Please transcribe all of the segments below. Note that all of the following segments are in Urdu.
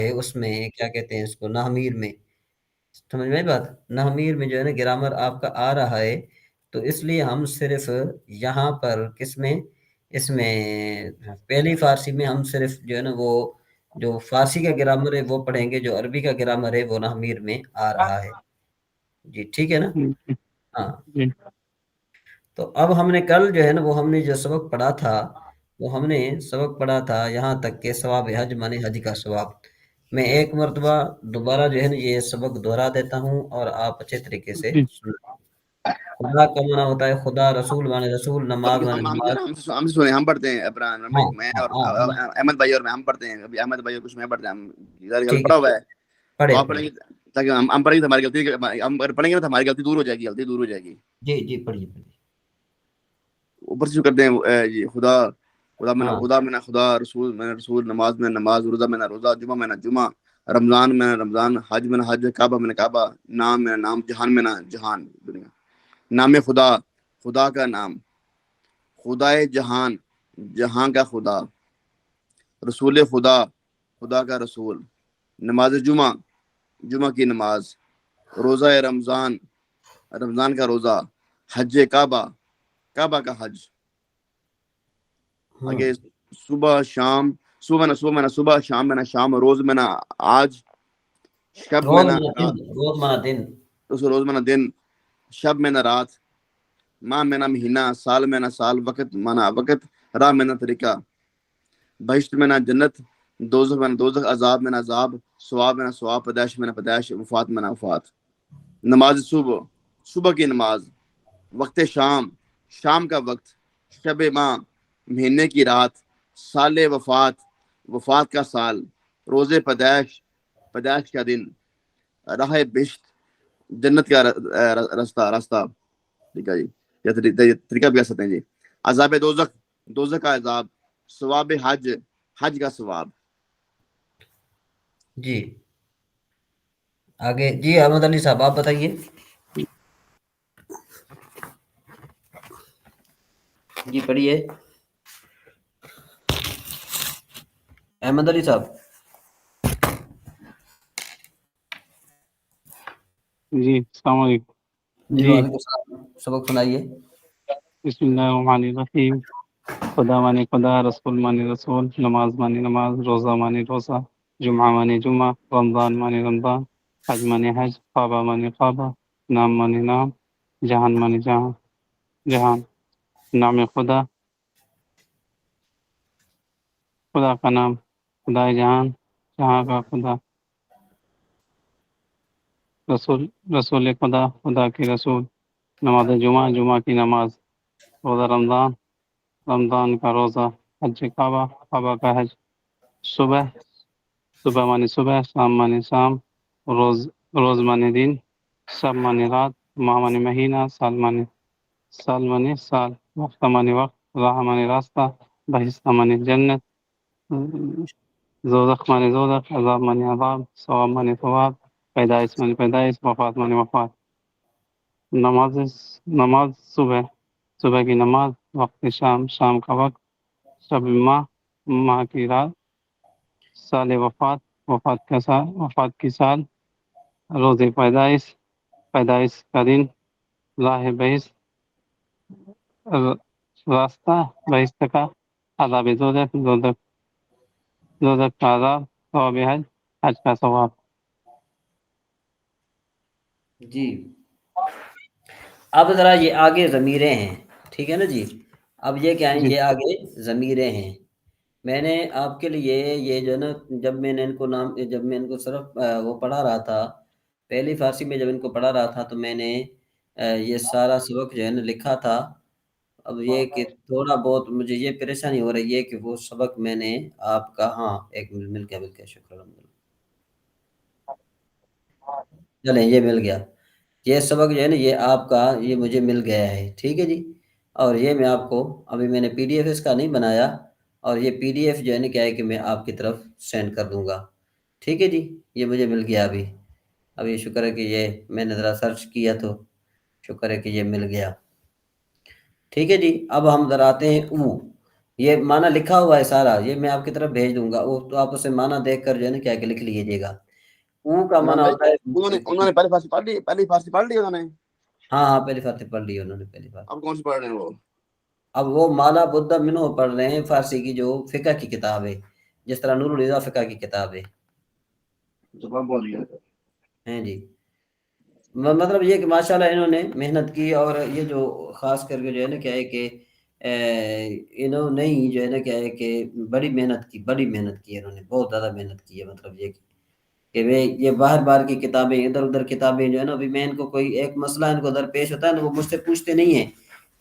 اس میں کیا کہتے ہیں اس کو، نحمیر میں، سمجھ میں آئی بات، نحمیر میں جو ہے نا گرامر آپ کا آ رہا ہے، تو اس لیے ہم صرف یہاں پر کس میں، اس میں پہلی فارسی میں ہم صرف جو ہے نا وہ جو فارسی کا گرامر ہے وہ پڑھیں گے، جو عربی کا گرامر ہے وہ نحمیر میں آ رہا ہے. جی ٹھیک ہے نا. جی ہاں جی تو اب ہم نے کل جو ہے نا وہ ہم نے جو سبق پڑھا تھا، وہ ہم نے سبق پڑھا تھا یہاں تک کہ ثواب حج مانے حج کا ثواب. میں ایک مرتبہ دوبارہ جو ہے نا یہ سبق دہرا دیتا ہوں اور آپ اچھے طریقے سے جی سنیں. خدا کا معنی ہوتا ہے خدا، رسول مانے رسول، نماز مانے نماز. ہم سے سنیں، ہم پڑھتے ہیں عمران بھائی، ہاں میں ہاں اور ہاں ہاں، احمد بھائی اور میں ہم پڑھتے ہیں. ابھی احمد بھائی اور کچھ میں پڑھتے ہیں، ہم ٹھیک پڑھا ہے ہوا ہے تو پڑھے آپ پڑھے. پڑھیں گے تاکہ ہم پڑھیں گے تو ہماری غلطی، ہم پڑھیں گے تو ہماری غلطی دور ہو جائے گی، غلطی دور ہو جائے گی. جی جی پڑھیے پڑھیے. اوپر سے جو کرتے ہیں یہ خدا، ہاں خدا میں نہ خدا، رسول میں نہ رسول، نماز میں نماز، روزہ میں نہ روزہ، جمعہ میں نہ جمعہ، رمضان میں نہ رمضان، حج میں نہ حج، کعبہ میں نہ کعبہ، نام میں نہ نام، جہان میں نہ جہان. دنیا نام خدا، خدا کا نام، خدائے جہان، جہاں کا خدا، رسول خدا، خدا کا رسول، نماز جمعہ، جمعہ کی نماز، روزہ رمضان، رمضان کا روزہ، حج کعبہ، کعبہ کا حج. ہوں. آگے صبح شام، صبح نہ صبح میں نہ صبح، شام میں نہ شام، روز میں نہ آج، شب میں روز نہ مانا دن، رات، روز مانا دن. روز میں نہ دن، شب میں نہ رات، ماہ میں نہ مہینہ، سال میں نہ سال، وقت مانا وقت، راہ میں نہ طریقہ، بہشت میں نہ جنت، دوزخ میں نہ دوزخ، عذاب میں نہ عذاب، ثواب میں نہ ثواب، پیدائش میں نہ پیدائش، وفات میں نہ وفات. نماز صبح، صبح کی نماز، وقت شام، شام کا وقت، شب ماہ، مہینے کی رات، سال وفات، وفات کا سال، روز پیدائش، پیدائش کا دن، راہ بہشت، جنت کا راستہ. ٹھیک ہے جی، یہ طریقہ بھی کہہ سکتے ہیں جی. عذاب دوزخ، دوزخ کا عذاب، ثواب حج، حج کا ثواب. جی آگے جی احمد علی صاحب آپ بتائیے. جی پڑھیے احمد علی صاحب. جی السلام علیکم. جی جی وعلیکم السلام، سبق سنائیے. بسم اللہ الرحمن الرحیم. خدا مانی خدا، رسول مانی رسول، نماز مانی نماز، روزہ مانی روزہ، جمعہ مانی جمعہ، رمضان مانی رمضان، حج مانی حج، کعبہ مانی کعبہ، نام مانی نام، جہان مانی جہان، جہان. نام خدا، خدا کا نام، خدائے جہان، جہاں کا خدا، رسول، رسول خدا، خدا کی رسول. نماز جمعہ، جمعہ کی نماز، روزہ رمضان، رمضان کا روزہ، حج کعبہ، کعبہ کا حج. صبح، صبح مانی صبح، شام مانی شام، روز، روز مانی دن، شب مانی رات، ماہ مانی مہینہ، سال مانی سال مانی سال، وقت مانی وقت، راہ مانی راستہ، بہشت مانی جنت، دوزخ مانی دوزخ، عذاب مانی عذاب، ثواب مانی ثواب، پیدائش مانی پیدائش، وفات مانی وفات. نماز، نماز صبح، صبح کی نماز، وقت شام، شام کا وقت، شب ماہ، ماہ کی رات، سال وفات، وفات کا سال، وفات کی سال، روز پیدائش، پیدائش کا دن، راہ بہشت، راستہ بہشت کا، عذاب دوزخ، دوزخ، دوزخ کا عذاب، ثواب حج، حج کا ثواب. جی اب ذرا یہ آگے ضمیریں ہیں، ٹھیک ہے نا جی. اب یہ کیا ہیں، جی یہ آگے ضمیریں ہیں. میں نے آپ کے لیے یہ جو ہے نا جب میں نے ان کو نام، جب میں ان کو صرف وہ پڑھا رہا تھا پہلی فارسی میں، جب ان کو پڑھا رہا تھا تو میں نے یہ سارا سبق جو ہے نا لکھا تھا. اب یہ کہ تھوڑا بہت مجھے یہ پریشانی ہو رہی ہے کہ وہ سبق میں نے آپ کا، ہاں ایک مل گیا، مل گیا، شکر الحمدللہ. چلیں یہ مل گیا، یہ سبق جو ہے نا یہ آپ کا یہ مجھے مل گیا ہے، ٹھیک ہے جی. اور یہ میں آپ کو ابھی میں نے پی ڈی ایف اس کا نہیں بنایا، اور یہ پی ڈی ایف جو ہے نا کیا ہے کہ میں آپ کی طرف سینڈ کر دوں گا، ٹھیک ہے جی. یہ مجھے مل گیا ابھی، ابھی شکر ہے کہ یہ میں نے ذرا سرچ کیا تو شکر ہے کہ یہ مل گیا، ٹھیک ہے جی. اب ہم ذرا آتے ہیں او، یہ معنی لکھا ہوا ہے سارا، یہ میں آپ کی طرف بھیج دوں گا، وہ تو آپ اسے معنی دیکھ کر جو ہے نا کیا کہ لکھ لیجیے گا۔ او کا امام معنی بھائی ہوتا ہے انہوں نے پہلی فارسی پڑھ لی، پہلی فارسی پڑھ لی انہوں نے؟ ہاں ہاں پہلی فارسی پڑھ لی انہوں نے، پہلی بار۔ اب کون سی پڑھ رہے ہیں وہ؟ اب وہ مالا بدھا منو پڑھ رہے ہیں، فارسی کی جو فقہ کی کتاب ہے، جس طرح نور الہدیٰ فقہ کی کتاب ہے۔ زبان بول رہی ہے ہیں جی، مطلب یہ کہ ماشاءاللہ انہوں نے محنت کی، اور یہ جو خاص کر کے جو ہے نا کیا ہے کہ انہوں نے ہی جو ہے نا کیا ہے کہ بڑی محنت کی انہوں نے، بہت زیادہ محنت کی ہے۔ مطلب یہ کہ یہ باہر باہر کی کتابیں، ادھر ادھر کتابیں جو ہے نا، ابھی میں ان کو کوئی ایک مسئلہ ان کو درپیش ہوتا ہے نا، وہ مجھ سے پوچھتے نہیں ہیں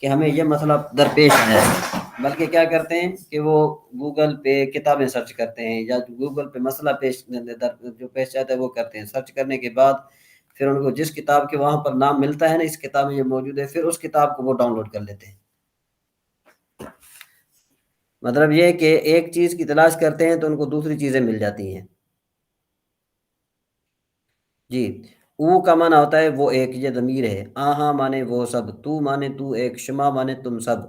کہ ہمیں یہ مسئلہ درپیش ہے، بلکہ کیا کرتے ہیں کہ وہ گوگل پہ کتابیں سرچ کرتے ہیں، یا گوگل پہ مسئلہ جو پیش آتا ہے وہ کرتے ہیں۔ سرچ کرنے کے بعد پھر ان کو جس کتاب کے وہاں پر نام ملتا ہے نا، اس کتاب میں یہ موجود ہے، پھر اس کتاب کو وہ ڈاؤن لوڈ کر لیتے ہیں۔ مطلب یہ کہ ایک چیز کی تلاش کرتے ہیں تو ان کو دوسری چیزیں مل جاتی ہیں۔ جی، او کا معنی ہوتا ہے وہ ایک، یہ ضمیر ہے۔ آہاں مانے وہ سب، تو مانے تو ایک، شما مانے تم سب،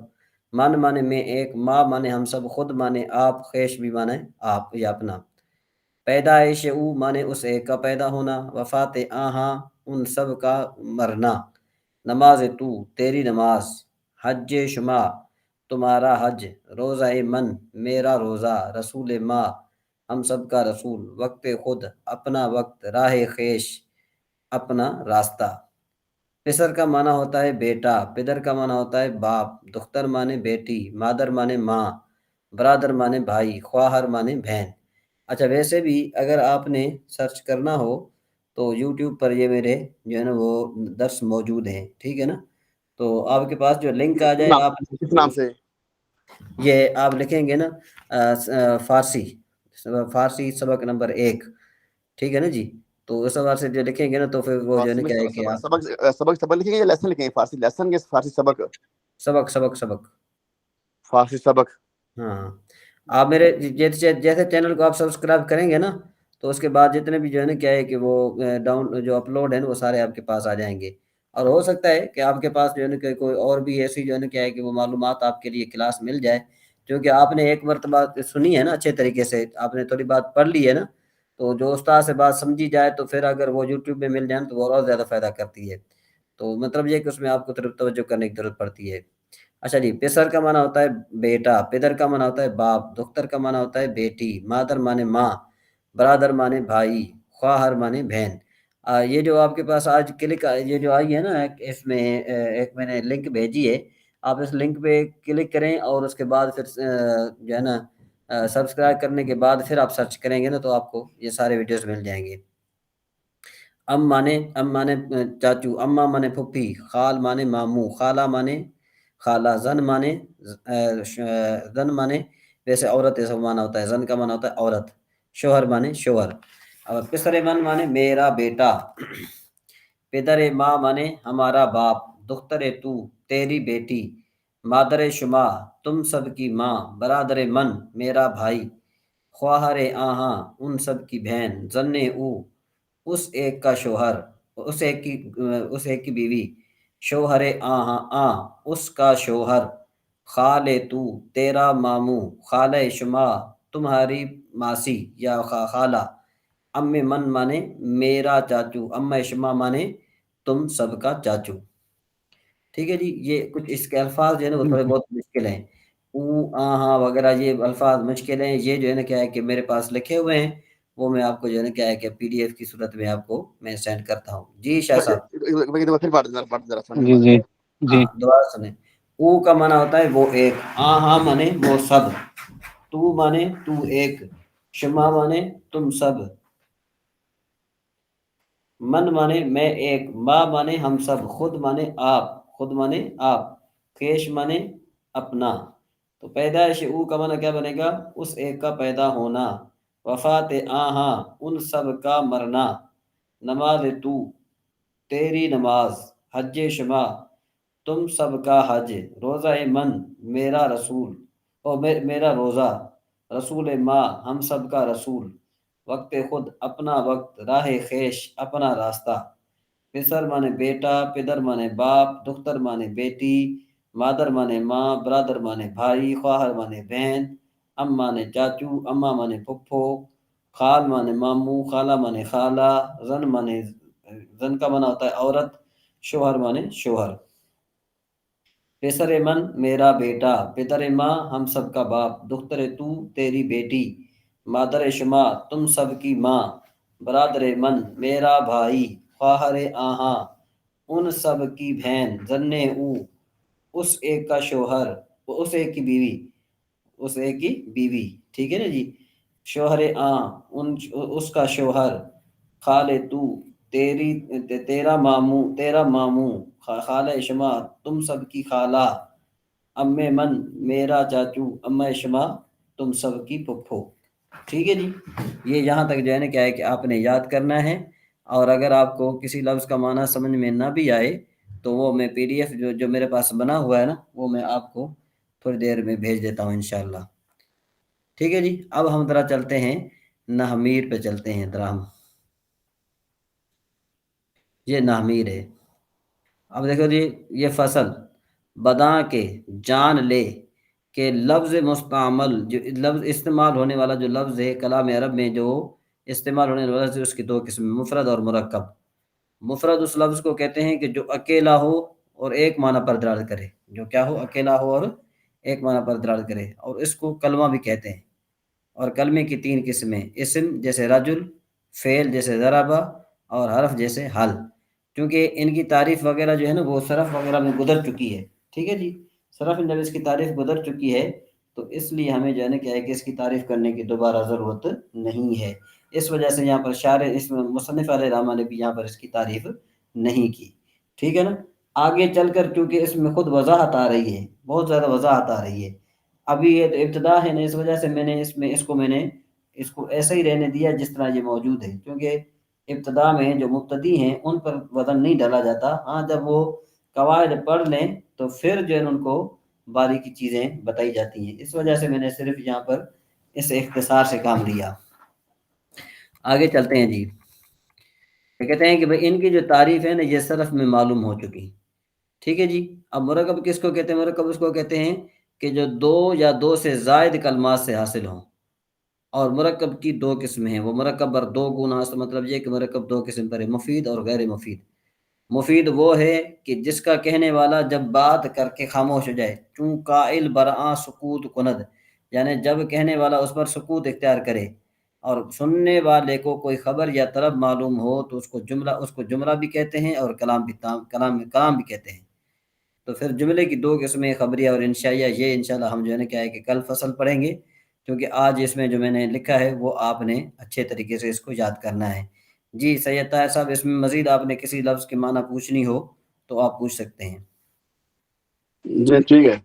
من مانے میں ایک، ما مانے ہم سب، خود مانے آپ، خیش بھی مانے آپ یا اپنا۔ پیدائش او مانے اس ایک کا پیدا ہونا، وفات آہاں ان سب کا مرنا، نماز تو تیری نماز، حج شما تمہارا حج، روزہ من میرا روزہ، رسول ما ہم سب کا رسول، وقت خود اپنا وقت، راہ خیش اپنا راستہ۔ پسر کا معنی ہوتا ہے بیٹا، پدر کا معنی ہوتا ہے باپ، دختر مانے بیٹی، مادر مانے ماں، برادر مانے بھائی، خواہر مانے بہن۔ اچھا ویسے بھی اگر آپ نے سرچ کرنا ہو تو یوٹیوب پر یہ میرے جو ہے نا وہ درس موجود ہیں، ٹھیک ہے نا؟ تو آپ کے پاس جو لنک آ جائے، آپ کس نام سے؟ یہ آپ لکھیں گے نا فارسی سبق نمبر 1، ٹھیک ہے نا جی؟ تو اس حوالے سے جو لکھیں گے نا تو پھر وہ جو ہے نا فارسی میں کیا ہے کہ آپ سبق لکھیں گے یا لیسن لکھیں گے؟ فارسی لیسن کے فارسی سبق؟ سبق فارسی سبق۔ ہاں، آپ میرے جیسے چینل کو آپ سبسکرائب کریں گے نا، تو اس کے بعد جتنے بھی جو ہے نا کیا ہے کہ وہ جو اپلوڈ ہیں وہ سارے آپ کے پاس آ جائیں گے۔ اور ہو سکتا ہے کہ آپ کے پاس جو ہے نا کہ کوئی اور بھی ایسی جو ہے نا کیا ہے کہ وہ معلومات آپ کے لیے کلاس مل جائے، کیونکہ آپ نے ایک مرتبہ سنی ہے نا اچھے طریقے سے، آپ نے تھوڑی بات پڑھ لی ہے نا، تو جو استاد سے بات سمجھی جائے تو پھر اگر وہ یوٹیوب میں مل جائیں تو وہ اور زیادہ فائدہ کرتی ہے۔ تو مطلب یہ کہ اس میں آپ کو طرف توجہ کرنے کی ضرورت پڑتی ہے۔ اچھا جی، پسر کا معنی ہوتا ہے بیٹا، پدر کا معنی ہوتا ہے باپ، دختر کا معنی ہوتا ہے بیٹی، مادر مانے ماں، برادر مانے بھائی، خواہر مانے بہن۔ یہ جو آپ کے پاس آج کلک یہ جو آئی ہے نا، اس میں ایک میں نے لنک بھیجی ہے، آپ اس لنک پہ کلک کریں اور اس کے بعد پھر جو ہے نا سبسکرائب کرنے کے بعد پھر آپ سرچ کریں گے نا تو آپ کو یہ سارے ویڈیوز مل جائیں گے۔ ام مانے چاچو، اماں مانے پھپھی، خال مانے ماموں، خالہ مانے خالہ، زن مانے ویسے عورت ایسا مانا ہوتا ہے، زن کا مانا ہوتا ہے عورت، شوہر مانے شوہر۔ اور پسر من مانے میرا بیٹا، پدر ماں مانے ہمارا باپ، دختر تو تیری بیٹی، مادر شما تم سب کی ماں، برادر من میرا بھائی، خواہر آہاں ان سب کی بہن، زن او اس ایک کا شوہر، اس ایک کی بیوی، شوہر آہاں اس کا شوہر، خال تو تیرا ماموں، خال شما تمہاری ماسی یا خالہ، ام من مانے میرا چاچو، ام شما مانے تم سب کا چاچو۔ ٹھیک ہے جی، یہ کچھ اس کے الفاظ جو ہے نا وہ تھوڑے بہت مشکل ہیں، او ہاں وغیرہ یہ الفاظ مشکل ہیں، یہ جو ہے نا کیا ہے کہ میرے پاس لکھے ہوئے ہیں، وہ میں آپ کو جو ہے نا کیا ہے کہ PDF کی صورت میں آپ کو میں سینڈ کرتا ہوں۔ جی شاہ صاحب، پھر پڑھ ذرا سن۔ جی جی جی ہاں دوبارہ سنیں۔ او کا معنی ہوتا ہے وہ ایک، ہاں مانے وہ سب، تو مانے تو ایک، شما مانے تم سب، من مانے میں ایک، ما مانے ہم سب، خود مانے آپ، خود مانے آپ، خیش مانے اپنا۔ تو پیدائش او کا معنی کیا بنے گا؟ اس ایک کا پیدا ہونا، وفات آہاں ان سب کا مرنا، نماز تو تیری نماز، حج شما تم سب کا حج، روزہ من میرا رسول اور میرا روزہ، رسول ما ہم سب کا رسول، وقت خود اپنا وقت، راہ خیش اپنا راستہ۔ پسر مانے بیٹا، پدر مانے باپ، دختر مانے بیٹی، مادر مانے ماں، برادر مانے بھائی، خواہر مانے بہن، ام مانے چاچو، اماں مانے پھپھو، خال مانے ماموں، خالہ مانے خالہ، زن مانے زن کا مانا ہوتا ہے عورت، شوہر مانے شوہر۔ پسر من میرا بیٹا، پتر ماں ہم سب کا باپ، دختر تو تیری بیٹی، مادر شما تم سب کی ماں، برادر من میرا بھائی، خواہر آہاں ان سب کی بہن، زنے او اس ایک کا شوہر، اس ایک کی بیوی، اس ایک کی بیوی، ٹھیک ہے نا جی، شوہر آں اس کا شوہر، خالے تو تیری تیرا ماموں، تیرا ماموں، خالہ شما تم سب کی خالہ، ام من میرا چاچو، اماں شما تم سب کی پھپھو۔ ٹھیک ہے جی، یہ یہاں تک جو ہے نا کیا ہے کہ آپ نے یاد کرنا ہے، اور اگر آپ کو کسی لفظ کا معنی سمجھ میں نہ بھی آئے تو وہ میں پی ڈی ایف جو میرے پاس بنا ہوا ہے نا، وہ میں آپ کو تھوڑی دیر میں بھیج دیتا ہوں انشاءاللہ۔ ٹھیک ہے جی، اب ہم ذرا چلتے ہیں نحمیر پہ چلتے ہیں ذرا ہم، یہ نحمیر ہے۔ اب دیکھو جی، یہ فصل بداں کے جان لے کہ لفظ مستعمل، جو لفظ استعمال ہونے والا جو لفظ ہے کلام عرب میں، جو استعمال ہونے والا لفظ ہے، اس کی دو قسم، مفرد اور مرکب۔ مفرد اس لفظ کو کہتے ہیں کہ جو اکیلا ہو اور ایک معنی پر دلالت کرے، جو کیا ہو، اکیلا ہو اور ایک معنی پر دلالت کرے، اور اس کو کلمہ بھی کہتے ہیں۔ اور کلمے کی تین قسمیں، اسم جیسے رجل، فعل جیسے ضربہ، اور حرف جیسے حل۔ کیونکہ ان کی تعریف وغیرہ جو ہے نا وہ صرف وغیرہ میں گزر چکی ہے، ٹھیک ہے جی، صرف جب اس کی تعریف گزر چکی ہے تو اس لیے ہمیں جو ہے نا کیا ہے کہ اس کی تعریف کرنے کی دوبارہ ضرورت نہیں ہے۔ اس وجہ سے یہاں پر شارح، اس میں مصنف علیہ رحمہ نے بھی یہاں پر اس کی تعریف نہیں کی، ٹھیک ہے نا۔ آگے چل کر کیونکہ اس میں خود وضاحت آ رہی ہے، بہت زیادہ وضاحت آ رہی ہے، ابھی یہ تو ابتدا ہے نا، اس وجہ سے میں نے اس کو ایسے ہی رہنے دیا جس طرح یہ موجود ہے، کیونکہ ابتدا میں جو مبتدی ہیں ان پر وزن نہیں ڈالا جاتا، ہاں جب وہ قواعد پڑھ لیں تو پھر جو ہے ان کو باریکی چیزیں بتائی جاتی ہیں، اس وجہ سے میں نے صرف یہاں پر اس اختصار سے کام لیا۔ آگے چلتے ہیں جی، یہ کہتے ہیں کہ بھئی ان کی جو تعریف ہے نا یہ صرف میں معلوم ہو چکی، ٹھیک ہے جی۔ اب مرکب کس کو کہتے ہیں؟ مرکب اس کو کہتے ہیں کہ جو دو یا دو سے زائد کلمات سے حاصل ہوں، اور مرکب کی دو قسمیں ہیں، وہ مرکب بر دو گنا، اس کا مطلب یہ کہ مرکب دو قسم پر ہے، مفید اور غیر مفید۔ مفید وہ ہے کہ جس کا کہنے والا جب بات کر کے خاموش ہو جائے، چون قائل برآں سکوت کند، یعنی جب کہنے والا اس پر سکوت اختیار کرے اور سننے والے کو کوئی خبر یا طلب معلوم ہو تو اس کو جملہ بھی کہتے ہیں اور کلام بھی کہتے ہیں۔ تو پھر جملے کی دو قسمیں، خبریہ اور انشائیہ، یہ انشاءاللہ ہم جو ہے نا کیا ہے کہ کل فصل پڑھیں گے، کیونکہ آج اس میں جو میں نے لکھا ہے وہ آپ نے اچھے طریقے سے اس کو یاد کرنا ہے۔ جی سید طاہر صاحب، اس میں مزید آپ نے کسی لفظ کے معنی پوچھنی ہو تو آپ پوچھ سکتے ہیں۔ جی ٹھیک ہے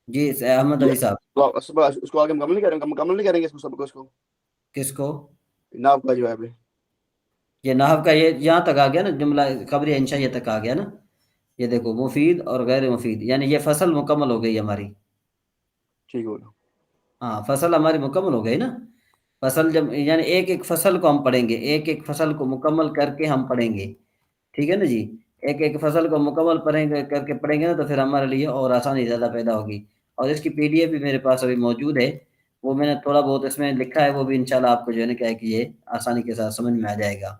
جی احمد جی، علی صاحب۔ تو اس کو آگے مکمل نہیں کریں گے، مکمل نہیں کریں گے اس کو، سب کو، اس کو کس کو؟ ناب کا جو ہے ابھی؟ یہ نحو کا یہ یہاں تک آ گیا نا، جملہ خبریہ انشائیہ تک آ گیا نا، یہ دیکھو مفید اور غیر مفید، یعنی یہ فصل مکمل ہو گئی ہماری۔ ٹھیک ہوگا۔ ہاں فصل ہماری مکمل ہو گئی نا، فصل جب یعنی ایک ایک فصل کو ہم پڑھیں گے، ایک ایک فصل کو مکمل کر کے ہم پڑھیں گے، ٹھیک ہے نا جی، ایک ایک فصل کو مکمل کر کے پڑھیں گے نا تو پھر ہمارے لیے اور آسانی زیادہ پیدا ہوگی۔ اور اس کی پی ڈی ایف بھی میرے پاس ابھی موجود ہے، وہ میں نے تھوڑا بہت اس میں لکھا ہے، وہ بھی انشاءاللہ آپ کو جو ہے نا کیا ہے کہ یہ آسانی کے ساتھ سمجھ میں آ جائے گا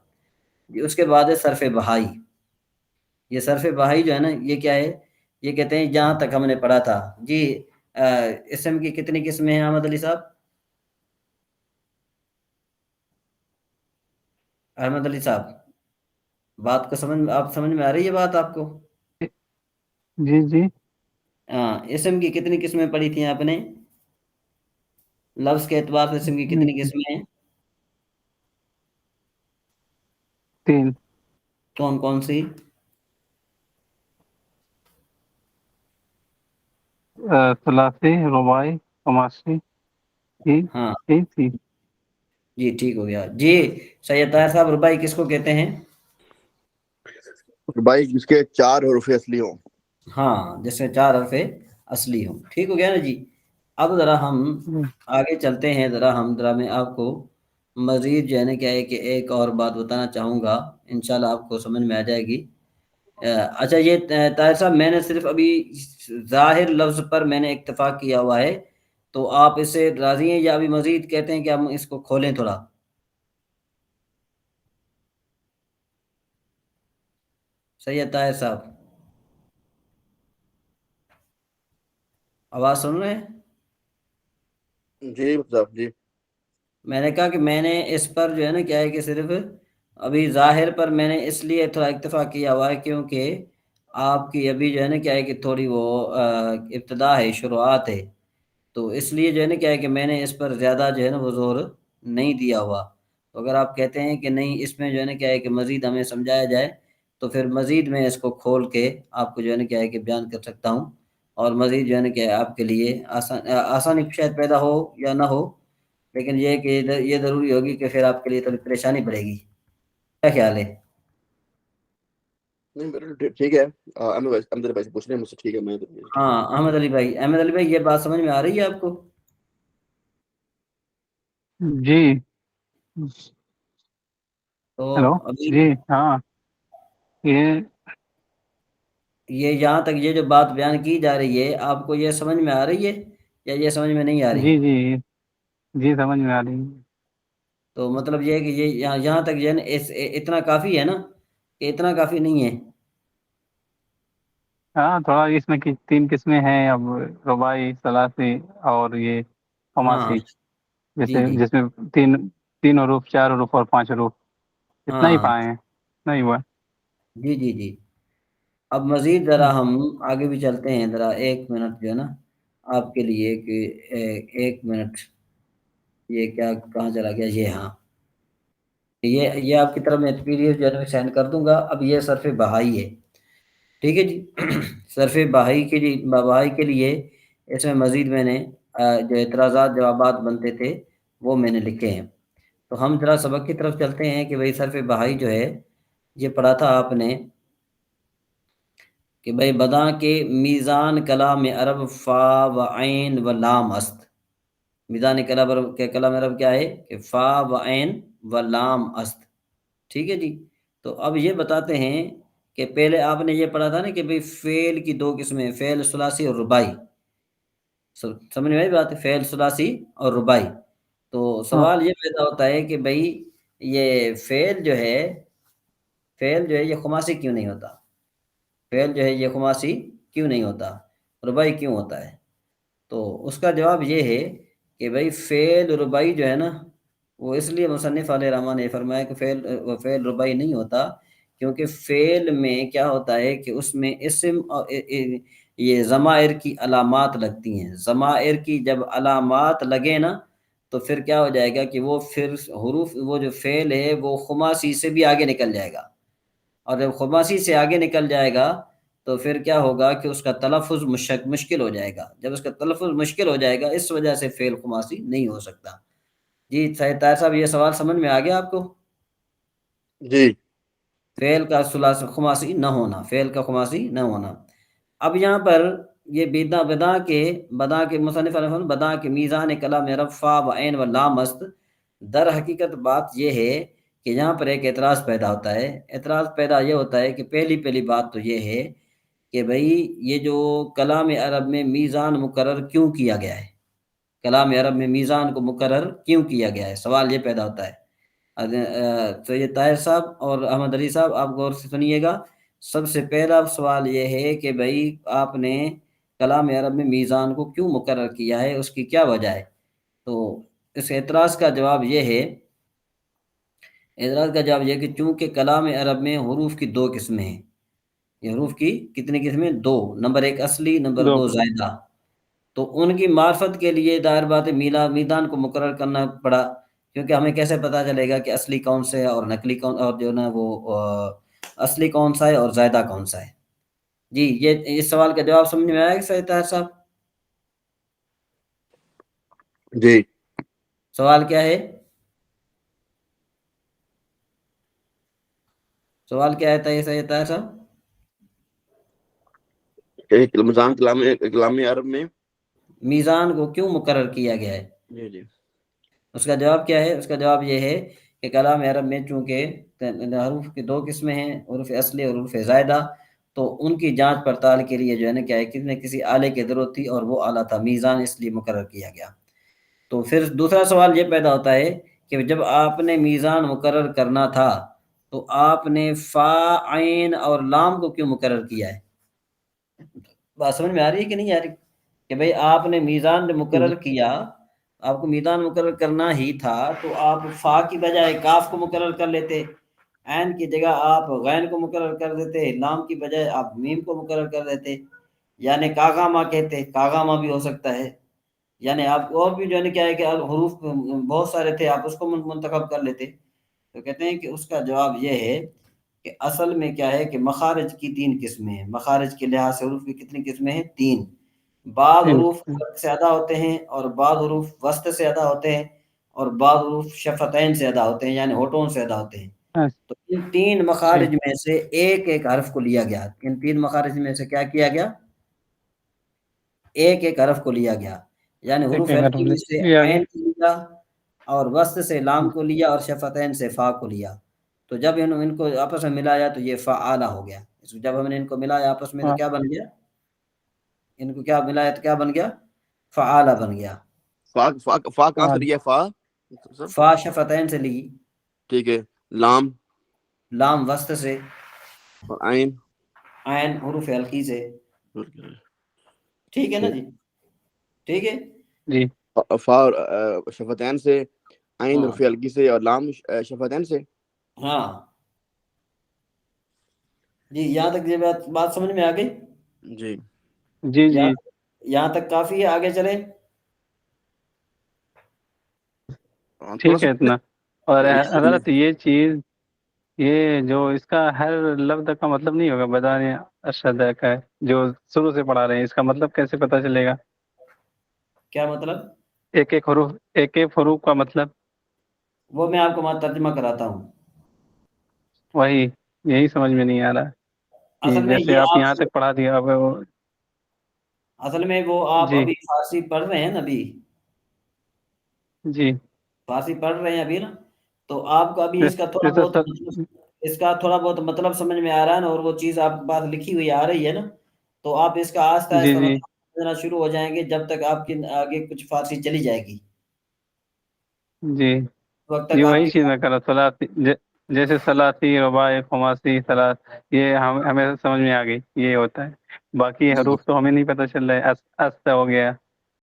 جی۔ اس کے بعد ہے صرف بہائی۔ یہ صرف بہائی جو ہے نا یہ کیا ہے؟ یہ کہتے ہیں جہاں تک ہم نے پڑھا تھا جی، اسم کی کتنی قسمیں ہیں احمد علی صاحب؟ احمد علی صاحب، بات کو سمجھ میں آ رہی ہے بات آپ کو؟ جی جی ہاں، اسم کی کتنی قسمیں پڑھی تھیں آپ نے؟ لفظ کے اعتبار سے اسم کی کتنی قسمیں ہیں؟ 3، کون کون سی؟ ثلاثی، رباعی، خماسی، ہاں یہی تھی۔ جی ٹھیک ہو گیا جی۔ سید طاہر صاحب، ربائی کس کو کہتے ہیں؟ بھائی جس کے 4 حروف اصلی ہوں۔ ہاں جس میں 4 حرف اصلی ہوں، ٹھیک ہو گیا نا جی۔ اب ذرا ہم آگے چلتے ہیں، ذرا میں آپ کو مزید جو ہے نا کیا ہے کہ ایک اور بات بتانا چاہوں گا، انشاءاللہ آپ کو سمجھ میں آ جائے گی۔ اچھا یہ طاہر صاحب میں نے صرف ابھی ظاہر لفظ پر میں نے اکتفا کیا ہوا ہے، تو آپ اس سے راضی ہیں یا ابھی مزید کہتے ہیں کہ ہم اس کو کھولیں تھوڑا؟ صحیح ہے طاہر صاحب، آواز سن رہے ہیں؟ جی صاحب جی میں نے کہا کہ میں نے اس پر جو ہے نا کیا ہے کہ صرف ابھی ظاہر پر میں نے اس لیے تھوڑا اکتفا کیا ہوا ہے کیونکہ آپ کی ابھی جو ہے نا کیا ہے کہ تھوڑی وہ ابتدا ہے، شروعات ہے، تو اس لیے جو ہے نا کیا ہے کہ میں نے اس پر زیادہ جو ہے نا وہ زور نہیں دیا ہوا۔ تو اگر آپ کہتے ہیں کہ نہیں اس میں جو ہے نا کیا ہے کہ مزید ہمیں سمجھایا جائے، تو پھر مزید میں اس کو کھول کے آپ کو جو ہے نا کیا ہے کہ بیان کر سکتا ہوں، اور مزید جو ہے نا کیا ہے آپ کے لیے آسانی شاید پیدا ہو یا نہ ہو، لیکن یہ کہ یہ ضروری ہوگی کہ پھر آپ کے لیے تھوڑی پریشانی پڑے گی۔ کیا خیال ہے؟ نہیں بالکل ٹھیک ہے، احمد بھائی سے پوچھ رہے ہیں مجھ سے، ٹھیک ہے میں ٹھیک ہے۔ ہاں احمد علی بھائی یہ بات سمجھ میں آ رہی ہے آپ کو؟ جی تو ہیلو ابھی جی ہاں یہ یہ یہاں تک یہ جو بات بیان کی جا رہی ہے آپ کو یہ سمجھ میں آ رہی ہے یا یہ سمجھ میں نہیں آ رہی؟ جی جی جی سمجھ میں آ رہی ہے۔ تو مطلب یہ ہے کہ یہ یہاں تک جو ہے نا اتنا کافی ہے نا کہ اتنا کافی نہیں ہے؟ ہاں تھوڑا اس میں 3 قسمیں ہیں، اب رباعی، ثلاثی اور یہ ہاں خماسی، جی جیسے جی جس میں 3 حروف، 4 حروف اور 5 حروف، اتنا ہی ہاں پائے ہیں، اتنا ہی ہوا ہے۔ جی جی جی۔ اب مزید ذرا ہم آگے بھی چلتے ہیں، ذرا ایک منٹ جو ہے نا آپ کے لیے کہ ایک منٹ، یہ کیا کہاں چلا گیا؟ یہ ہاں یہ آپ کی طرف میں پی ڈی ایف جو ہے نا سینڈ کر دوں گا۔ اب یہ صرف بہائی ہے، ٹھیک ہے جی؟ صرف بہائی کے لیے اس میں مزید میں نے جو اعتراضات جوابات بنتے تھے وہ میں نے لکھے ہیں۔ تو ہم ذرا سبق کی طرف چلتے ہیں کہ بھئی صرف بہائی جو ہے یہ پڑھا تھا آپ نے کہ بھئی بداں کے میزان کلام عرب فا و عین و لام است۔ میزان کلام عرب کیا ہے کہ فا و عین و لام است، ٹھیک ہے جی؟ تو اب یہ بتاتے ہیں کہ پہلے آپ نے یہ پڑھا تھا نا کہ بھئی فعل کی 2 قسمیں، فعل ثلاثی اور رباعی، سمجھ میں آئی بات ہے؟ فعل ثلاثی اور رباعی۔ تو ہاں سوال یہ پیدا ہوتا ہے کہ بھئی یہ فعل جو ہے یہ خماسی کیوں نہیں ہوتا؟ فعل جو ہے یہ خماسی کیوں نہیں ہوتا، رباعی کیوں ہوتا ہے؟ تو اس کا جواب یہ ہے کہ بھئی فعل رباعی جو ہے نا وہ اس لیے مصنف علیہ الرحمٰن نے فرمایا کہ فعل رباعی نہیں ہوتا کیونکہ فعل میں کیا ہوتا ہے کہ اس میں اسم اور یہ ضمائر کی علامات لگتی ہیں۔ ضمائر کی جب علامات لگے نا تو پھر کیا ہو جائے گا کہ وہ پھر حروف، وہ جو فعل ہے وہ خماسی سے بھی آگے نکل جائے گا، اور جب خماسی سے آگے نکل جائے گا تو پھر کیا ہوگا کہ اس کا تلفظ مشکل ہو جائے گا۔ جب اس کا تلفظ مشکل ہو جائے گا اس وجہ سے فعل خماسی نہیں ہو سکتا۔ جی طاہر صاحب یہ سوال سمجھ میں آ گیا آپ کو؟ جی فعل کا خماسی نہ ہونا، فعل کا خماسی نہ ہونا۔ اب یہاں پر یہ بدا کے مصنف علیہ وسلم بدا کے میزان کلام عرب فا و عین و لام است، در حقیقت بات یہ ہے کہ یہاں پر ایک اعتراض پیدا ہوتا ہے۔ اعتراض پیدا یہ ہوتا ہے کہ پہلی بات تو یہ ہے کہ بھئی یہ جو کلام عرب میں میزان مقرر کیوں کیا گیا ہے، کلام عرب میں میزان کو مقرر کیوں کیا گیا ہے، سوال یہ پیدا ہوتا ہے۔ تو یہ طاہر صاحب اور احمد علی صاحب آپ غور سے سنیے گا۔ سب سے پہلا سوال یہ ہے کہ بھئی آپ نے کلام عرب میں میزان کو کیوں مقرر کیا ہے، اس کی کیا وجہ ہے؟ تو اس اعتراض کا جواب یہ ہے، کہ چونکہ کلام عرب میں حروف کی 2 قسمیں ہیں۔ یہ حروف کی کتنی قسمیں؟ 2، نمبر 1 اصلی، نمبر 2 زائدہ۔ تو ان کی معرفت کے لیے ظاہر بات ہے میدان کو مقرر کرنا پڑا، کیونکہ ہمیں کیسے پتہ چلے گا کہ اصلی کون سے ہے اور نقلی کون، اور جو نا وہ اصلی کون سا ہے اور زائدہ کون سا ہے؟ جی یہ اس سوال کا جواب سمجھ میں آیا کہ صحیح طاہر صاحب؟ جی سوال کیا ہے؟ سوال کیا ہے صحیح طاہر صاحب؟ کلام عرب میں میزان کو کیوں مقرر کیا گیا ہے؟ جی جی اس کا جواب کیا ہے؟ اس کا جواب یہ ہے کہ کلام عرب میں چونکہ حروف کی 2 قسمیں ہیں، حروف اصلی اور حروف زائدہ، تو ان کی جانچ پڑتال کے لیے جو ہے نا کیا ہے کسی نہ کسی آلے کی ضرورت تھی، اور وہ آلہ تھا میزان، اس لیے مقرر کیا گیا۔ تو پھر دوسرا سوال یہ پیدا ہوتا ہے کہ جب آپ نے میزان مقرر کرنا تھا تو آپ نے فا، عین اور لام کو کیوں مقرر کیا ہے؟ بات سمجھ میں آ رہی ہے کہ نہیں آ رہی؟ کہ بھئی آپ نے میزان جو مقرر کیا، آپ کو میزان مقرر کرنا ہی تھا، تو آپ فا کی بجائے کاف کو مقرر کر لیتے، عین کی جگہ آپ غین کو مقرر کر دیتے، لام کی بجائے آپ میم کو مقرر کر دیتے، یعنی کاغاما کہتے، کاغاما بھی ہو سکتا ہے، یعنی آپ اور بھی جو ہے کیا ہے کہ حروف بہت سارے تھے، آپ اس کو منتخب کر لیتے۔ تو کہتے ہیں کہ اس کا جواب یہ ہے کہ اصل میں کیا ہے کہ مخارج کی 3 قسمیں ہیں، مخارج کے لحاظ سے حروف کی کتنی قسمیں ہیں؟ 3۔ بعض حروف حلق سے ادا ہوتے ہیں، اور بعض حروف وسط سے ادا ہوتے ہیں، اور بعض حروف شفتین سے ادا ہوتے ہیں، یعنی ہونٹوں سے ادا ہوتے ہیں۔ تو ان 3 مخارج میں سے ایک ایک حرف کو لیا گیا، ان 3 مخارج میں سے کیا کیا گیا؟ ایک ایک حرف کو لیا گیا، یعنی حروف حلقی میں سے عین کو لیا، اور وسط سے لام کو لیا، اور شفتین سے فا کو لیا۔ تو جب ان کو آپس میں ملایا تو یہ فعالہ ہو گیا۔ جب ہم نے ان کو ملایا آپس میں تو کیا بن گیا؟ ان کو کیا ملایا تو کیا بن گیا؟ فعالہ بن گیا۔ فا کہاں سے لیا؟ فا شفتین سے لی، ٹھیک ہے۔ لام؟ لام وسط سے، اور عین؟ عین حروف حلقی سے۔ ٹھیک ہے نا جی؟ ٹھیک ہے جی۔ فا شفتین سے، عین ہاں حرف حلقی سے، اور لام شفتین سے۔ ہاں جی، یہاں تک یہ بات سمجھ میں آ گئی؟ جی جی جی یہاں تک کافی ہے، آگے چلیں۔ تھوڑا ٹھیک سا ہے اتنا۔ اور حضرت یہ چیز، یہ جو اس کا ہر لفظ کا مطلب نہیں ہوگا بدان ارشد کا ہے جو شروع سے پڑھا رہے ہیں، اس کا مطلب کیسے پتہ چلے گا؟ کیا مطلب؟ ایک ایک حروف، ایک ایک حروف کا مطلب وہ میں آپ کو ترجمہ کراتا ہوں۔ وہی، یہی سمجھ میں نہیں آ رہا کہ اصل میں جیسے یہ آپ آپ یہاں تک پڑھا دیا اب اصل میں وہ آپ جی ابھی فارسی پڑھ رہے ہیں نا، ابھی جی۔ فارسی پڑھ رہے ہیں ابھی نا، تو آپ کو ابھی اس کا تھوڑا بہت مطلب سمجھ میں آ رہا ہے نا، اور وہ چیز آپ کے پاس لکھی ہوئی آ رہی ہے نا، تو آپ اس کا آہستہ جی آہستہ جی مطلب سمجھنا شروع ہو جائیں گے، جب تک آپ کی آگے کچھ فارسی چلی جائے گی، جی اس وقت جی، تک آپ وہی کی چیز میں کر رہا ثلاثی، جیسے ثلاثی، رباعی، خماسی، یہ ہمیں سمجھ میں آ گئی، یہ ہوتا ہے۔ باقی جی حروف تو ہمیں نہیں پتہ چل رہا ہے، ہو گیا،